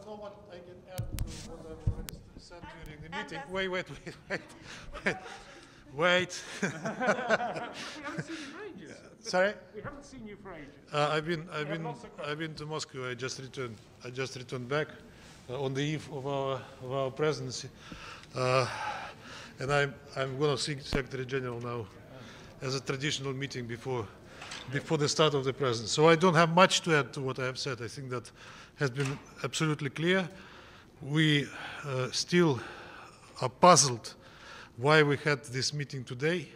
don't know what I can add to what I've already said during the meeting. Wait. We haven't seen you for ages. Sorry? We haven't seen you for ages. I've been to Moscow. I just returned back on the eve of our presidency, and I'm going to see Secretary General now as a traditional meeting before the start of the presidency. So I don't have much to add to what I have said. I think that has been absolutely clear. We still are puzzled why we had this meeting today,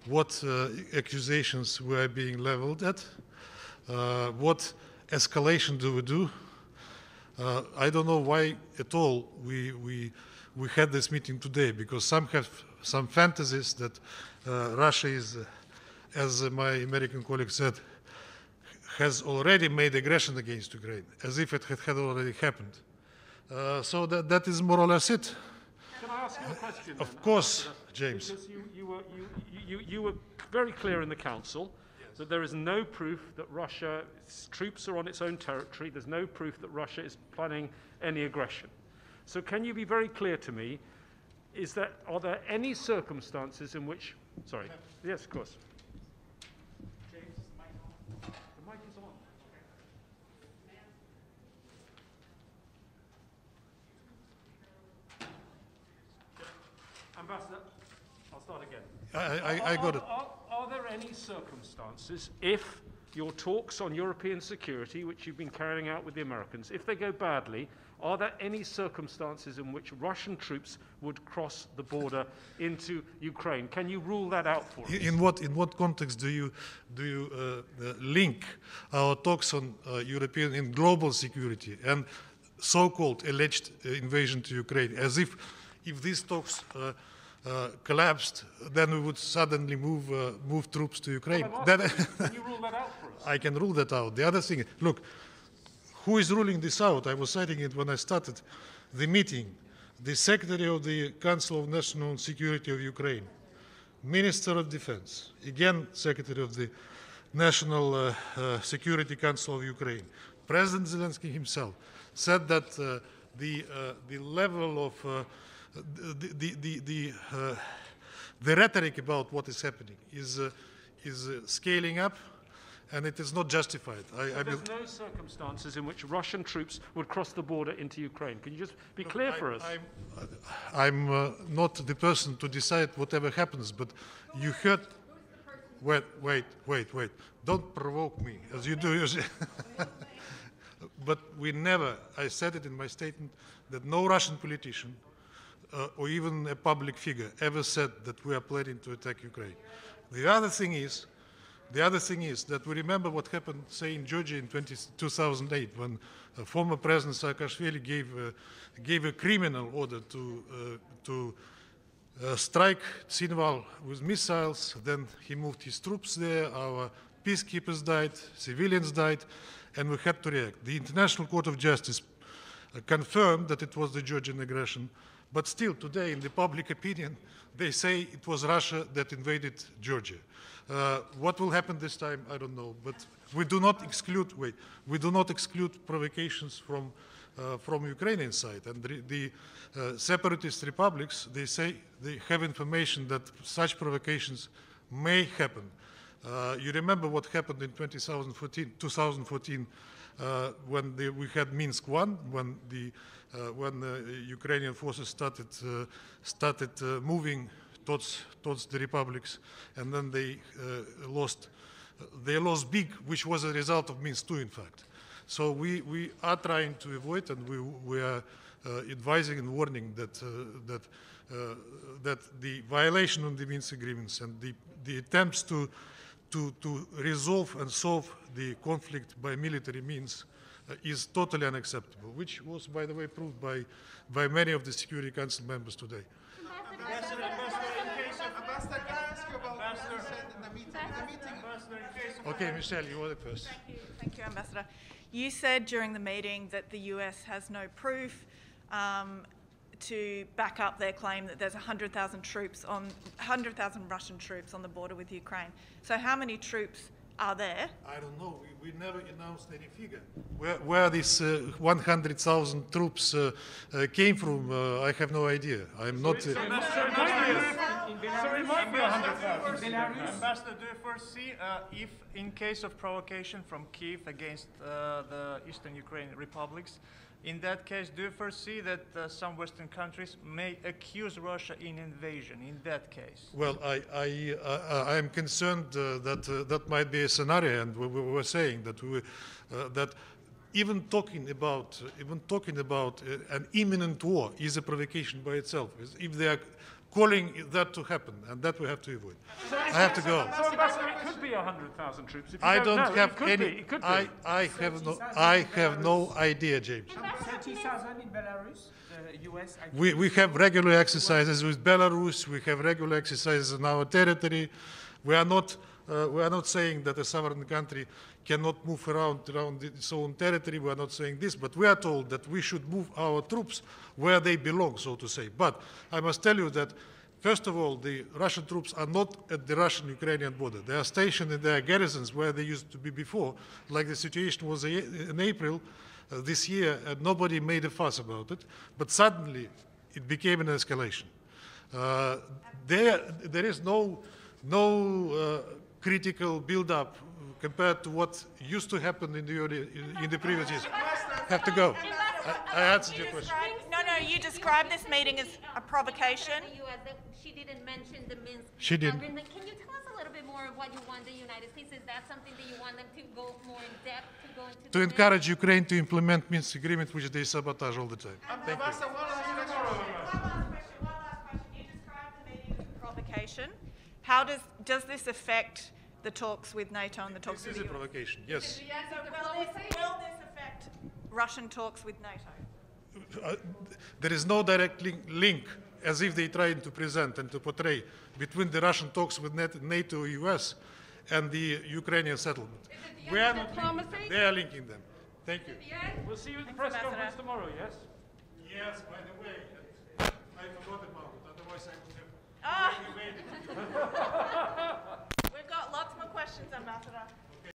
what accusations were being leveled at, what escalation do we do. I don't know why at all we had this meeting today, because some have some fantasies that Russia is, as my American colleague said, has already made aggression against Ukraine, as if it had already happened. So that is more or less it. Can I ask you a question? Of course, James. Because you were very clear in the Council that there is no proof that Russia's troops are on its own territory. There's no proof that Russia is planning any aggression. So can you be very clear to me, are there any circumstances in which... Sorry. Yes, of course. James, the mic is on. Ambassador, I'll start again. I got it. Are there any circumstances, if your talks on European security, which you've been carrying out with the Americans, if they go badly, are there any circumstances in which Russian troops would cross the border into Ukraine? Can you rule that out for us? In what context do you link our talks on European and global security and so-called alleged invasion to Ukraine, as if these talks collapsed, then we would suddenly move troops to Ukraine? Can you rule that out for us? I can rule that out. The other thing, look, who is ruling this out? I was citing it when I started the meeting. The Secretary of the Council of National Security of Ukraine, Minister of Defense, again Secretary of the National Security Council of Ukraine, President Zelensky himself said that the level of the rhetoric about what is happening is scaling up, and it is not justified. There's no circumstances in which Russian troops would cross the border into Ukraine. Can you just be clear for us? I'm not the person to decide whatever happens, but you heard... Wait. Don't provoke me, as you do usually. But we never, I said it in my statement, that no Russian politician or even a public figure ever said that we are planning to attack Ukraine. The other thing is that we remember what happened, say, in Georgia in 2008, when former President Saakashvili gave a criminal order to strike Tsinval with missiles. Then he moved his troops there, our peacekeepers died, civilians died, and we had to react. The International Court of Justice confirmed that it was the Georgian aggression, but still today in the public opinion, they say it was Russia that invaded Georgia. What will happen this time, I don't know, but we do not exclude, provocations from Ukrainian side. And the separatist republics, they say they have information that such provocations may happen. You remember what happened in 2014 when we had Minsk I, when the Ukrainian forces started moving towards the republics, and then they lost big, which was a result of Minsk II, in fact. So we are trying to avoid, and we are advising and warning that the violation of the Minsk agreements and the attempts to resolve and solve the conflict by military means is totally unacceptable, which was, by the way, proved by many of the Security Council members today. Ambassador, can I ask you about what you said in the meeting? Okay, Michelle, you were the first. Thank you, Ambassador. You said during the meeting that the US has no proof to back up their claim that there's 100,000 Russian troops on the border with Ukraine. So how many troops are there? I don't know. we never announced any figure. Where this 100,000 troops came from, I have no idea. I'm not. So it might be 100,000. Ambassador, do you foresee if, in case of provocation from Kyiv against the Eastern Ukrainian republics, in that case, do you foresee that some Western countries may accuse Russia in invasion? In that case, Well, I am concerned that that might be a scenario, and we were saying that that even talking about an imminent war is a provocation by itself. If they are calling that to happen, and that we have to avoid. I have to go. So, Ambassador, it could be 100,000 troops. If you I don't don't know, have it could any. Be, it could be. I have no idea, James. 30,000 in Belarus, the US. We have regular exercises with Belarus. We have regular exercises in our territory. We are not saying that a sovereign country cannot move around its own territory. We are not saying this, but we are told that we should move our troops where they belong, so to say. But I must tell you that, first of all, the Russian troops are not at the Russian-Ukrainian border. They are stationed in their garrisons where they used to be before, like the situation was in April this year, and nobody made a fuss about it. But suddenly, it became an escalation. There is no critical build-up compared to what used to happen in the previous years. Have to go. I answered your question. No, you described this meeting as a provocation. She didn't mention the Minsk She didn't. agreement. Can you tell us a little bit more of what you want the United States? Is that something that you want them to go more in depth, to go into To the encourage Ukraine to implement Minsk agreement, which they sabotage all the time. Thank you. Ambassador, one last question. One last question. You described the meeting as a provocation. How does this affect the talks with NATO and the talks This with is a the US? provocation, yes. So will this affect Russian talks with NATO? There is no direct link, as if they trying to present and to portray, between the Russian talks with NATO, US, and the Ukrainian settlement. We are not linking them. They are linking them. Thank you. We'll see you at the press Ambassador. conference tomorrow, yes? Yes, by the way, I forgot about it. Otherwise, I would have Ah. already made it. We've got lots more questions, Ambassador.